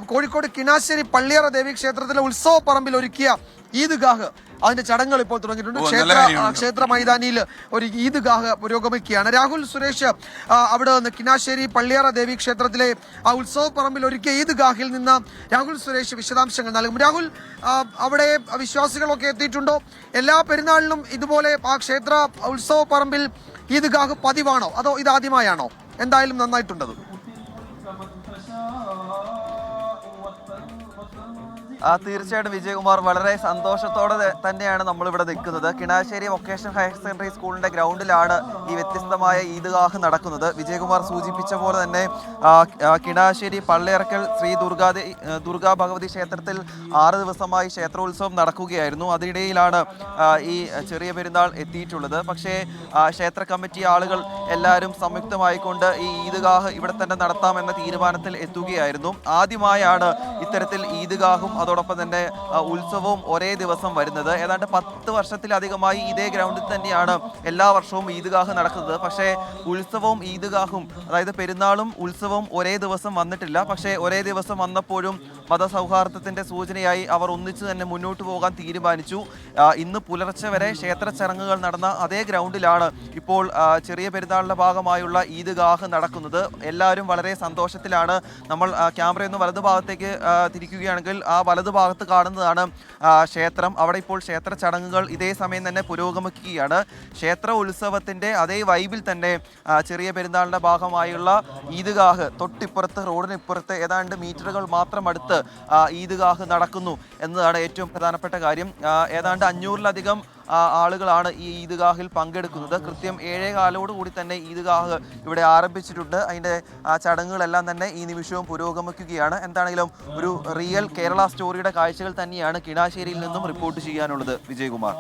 കോഴിക്കോട് കിണാശ്ശേരി പള്ളിയറ ദേവി ക്ഷേത്രത്തിലെ ഉത്സവ പറമ്പിൽ ഒരുക്കിയ ഈദ്ഗാഹ് അതിന്റെ ചടങ്ങുകൾ ഇപ്പോൾ തുടങ്ങിയിട്ടുണ്ട്. ക്ഷേത്ര മൈതാനിയിൽ ഒരു ഈദ്ഗാഹ് പുരോഗമിക്കുകയാണ്. രാഹുൽ സുരേഷ് അവിടെ നിന്ന് കിണാശ്ശേരി പള്ളിയറ ദേവി ക്ഷേത്രത്തിലെ ആ ഉത്സവ പറമ്പിൽ ഒരുക്കിയ ഈദ്ഗാഹിൽ നിന്ന് രാഹുൽ സുരേഷ് വിശദാംശങ്ങൾ നൽകും. രാഹുൽ, അവിടെ വിശ്വാസികളൊക്കെ എത്തിയിട്ടുണ്ടോ? എല്ലാ പെരുന്നാളിലും ഇതുപോലെ ആ ക്ഷേത്ര ഉത്സവ പറമ്പിൽ ഈദ്ഗാഹ് പതിവാണോ, അതോ ഇതാദ്യമായാണോ? എന്തായാലും നന്നായിട്ടുണ്ടത്. തീർച്ചയായിട്ടും വിജയകുമാർ, വളരെ സന്തോഷത്തോടെ തന്നെയാണ് നമ്മളിവിടെ നിൽക്കുന്നത്. കിണാശ്ശേരി വൊക്കേഷണൽ ഹയർ സെക്കൻഡറി സ്കൂളിന്റെ ഗ്രൗണ്ടിലാണ് ഈ വ്യത്യസ്തമായ ഈദ്ഗാഹ് നടക്കുന്നത്. വിജയകുമാർ സൂചിപ്പിച്ച പോലെ തന്നെ കിണാശ്ശേരി പള്ളിയറക്കൽ ശ്രീ ദുർഗാ ഭഗവതി ക്ഷേത്രത്തിൽ 6 ദിവസമായി ക്ഷേത്രോത്സവം നടക്കുകയായിരുന്നു. അതിനിടയിലാണ് ഈ ചെറിയ പെരുന്നാൾ എത്തിയിട്ടുള്ളത്. പക്ഷേ ക്ഷേത്ര കമ്മിറ്റി ആളുകൾ എല്ലാവരും സംയുക്തമായിക്കൊണ്ട് ഈ ഈദ്ഗാഹ് ഇവിടെ തന്നെ നടത്താമെന്ന തീരുമാനത്തിൽ എത്തുകയായിരുന്നു. ആദ്യമായാണ് ഇത്തരത്തിൽ ഈദ്ഗാഹും അതോടൊപ്പം തന്നെ ഉത്സവവും ഒരേ ദിവസം വരുന്നത്. ഏതാണ്ട് 10 വർഷത്തിലധികമായി ഇതേ ഗ്രൗണ്ടിൽ തന്നെയാണ് എല്ലാ വർഷവും ഈദ്ഗാഹ് നടക്കുന്നത്. പക്ഷേ ഉത്സവവും ഈദ്ഗാഹും, അതായത് പെരുന്നാളും ഉത്സവവും ഒരേ ദിവസം വന്നിട്ടില്ല. പക്ഷേ ഒരേ ദിവസം വന്നപ്പോഴും മതസൗഹാർദ്ദത്തിന്റെ സൂചനയായി അവർ ഒന്നിച്ചു തന്നെ മുന്നോട്ട് പോകാൻ തീരുമാനിച്ചു. ഇന്ന് പുലർച്ചെ വരെ ക്ഷേത്ര ചടങ്ങുകൾ നടന്ന അതേ ഗ്രൗണ്ടിലാണ് ഇപ്പോൾ ചെറിയ പെരുന്നാളിന്റെ ഭാഗമായുള്ള ഈദ്ഗാഹ് നടക്കുന്നത്. എല്ലാവരും വളരെ സന്തോഷത്തിലാണ്. നമ്മൾ ക്യാമറയൊന്ന് വലതുഭാഗത്തേക്ക് തിരിക്കുകയാണെങ്കിൽ ആ വലതുഭാഗത്ത് കാണുന്നതാണ് ക്ഷേത്രം. അവിടെ ഇപ്പോൾ ക്ഷേത്ര ചടങ്ങുകൾ ഇതേ സമയം തന്നെ പുരോഗമിക്കുകയാണ്. ക്ഷേത്ര ഉത്സവത്തിന്റെ അതേ വൈബിൽ തന്നെ ചെറിയ പെരുന്നാളിന്റെ ഭാഗമായുള്ള ഈദ്ഗാഹ് തൊട്ടിപ്പുറത്ത്, റോഡിനിപ്പുറത്ത് ഏതാണ്ട് മീറ്ററുകൾ മാത്രം അടുത്ത് ഈദ്ഗാഹ് നടക്കുന്നു എന്നതാണ് ഏറ്റവും പ്രധാനപ്പെട്ട കാര്യം. ഏതാണ്ട് 500-ലധികം ആളുകളാണ് ഈ ഈദ്ഗാഹിൽ പങ്കെടുക്കുന്നത്. കൃത്യം 7:15 കൂടി തന്നെ ഈദ്ഗാഹ് ഇവിടെ ആരംഭിച്ചിട്ടുണ്ട്. അതിൻ്റെ ചടങ്ങുകളെല്ലാം തന്നെ ഈ നിമിഷവും പുരോഗമിക്കുകയാണ്. എന്താണെങ്കിലും ഒരു റിയൽ കേരള സ്റ്റോറിയുടെ കാഴ്ചകൾ തന്നെയാണ് കിണാശ്ശേരിയിൽ നിന്നും റിപ്പോർട്ട് ചെയ്യാനുള്ളത്. വിജയകുമാർ.